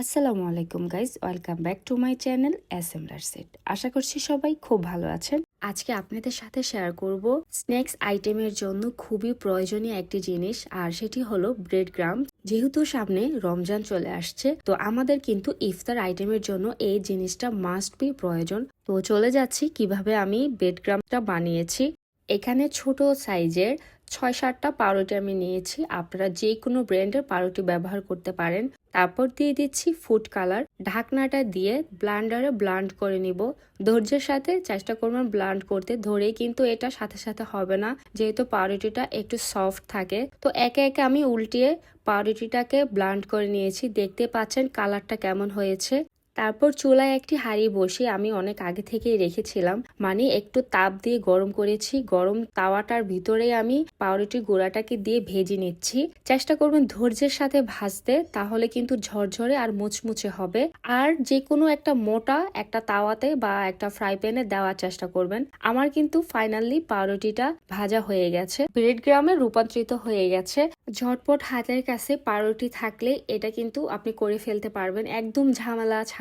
আসসালামু আলাইকুম guys, welcome back to my channel assembler set. আশা করছি সবাই খুব ভালো আছেন। আজকে আপনাদের সাথে শেয়ার করব স্ন্যাক্স আইটেমের জন্য খুবই প্রয়োজনীয় একটি জিনিস, আর সেটি হলো ব্রেড গ্রাম। যেহেতু সামনে রমজান চলে আসছে, তো আমাদের কিন্তু ইফতার আইটেমের জন্য এই জিনিসটা মাস্ট বি প্রয়োজন। তো চলে যাচ্ছি কিভাবে আমি ব্রেড গ্রামটা বানিয়েছি। এখানে ছোট সাইজের 6-7টা পাউরুটি আমি নিয়েছি। আপনারা যে কোনো ব্র্যান্ডের পাউরুটি ব্যবহার করতে পারেন। তারপর দিয়ে দিচ্ছি ফুড কালার। ঢাকনাটা দিয়ে ব্লান্ডারে ব্লান্ড করে নিব। ধৈর্যের সাথে চেষ্টা করবেন ব্লান্ড করতে, ধরেই কিন্তু এটা সাথে সাথে হবে না, যেহেতু পাউরুটিটা একটু সফট থাকে। তো একে একে আমি উল্টিয়ে পাউরুটিটাকে ব্লান্ড করে নিয়েছি। দেখতে পাচ্ছেন কালারটা কেমন হয়েছে। তারপর চুলায় একটি হাঁড়ি বসিয়ে আমি অনেক আগে থেকেই রেখেছিলাম, মানে একটু তাপ দিয়ে গরম করেছি। গরম তাওয়াটার ভিতরে আমি পাউরুটির গুঁড়াটাকে দিয়ে ভেজে নিচ্ছি। চেষ্টা করবেন ধৈর্যের সাথে ভাজতে, তাহলে কিন্তু ঝরঝরে আর মুচমুচে হবে। আর যে কোনো একটা মোটা একটা তাওয়াতে বা একটা ফ্রাই প্যানে দেওয়ার চেষ্টা করবেন। আমার কিন্তু ফাইনালি পাউরুটিটা ভাজা হয়ে গেছে, ব্রেড গ্রামে রূপান্তরিত হয়ে গেছে। ঝটপট হাতের কাছে পাউরুটি থাকলে এটা কিন্তু আপনি করে ফেলতে পারবেন, একদম ঝামেলা ছাড়া।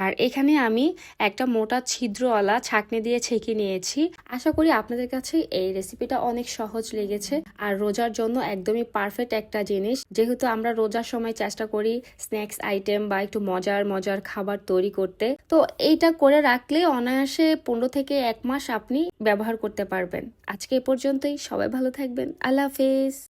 আর এখানে আমি একটা মোটা ছিদ্রওয়ালা ছাঁকনি দিয়ে ছেঁকে নিয়েছি। আশা করি আপনাদের কাছে এই রেসিপিটা অনেক সহজ লেগেছে, আর রোজার জন্য একদমই পারফেক্ট একটা জিনিস। যেহেতু আমরা রোজার সময় চেষ্টা করি স্ন্যাক্স আইটেম বা একটু মজার মজার খাবার তৈরি করতে, তো এইটা করে রাখলে অনায়াসে 15 থেকে 1 মাস আপনি ব্যবহার করতে পারবেন। আজকে এ পর্যন্তই, সবাই ভালো থাকবেন, আল্লাহ হাফেজ।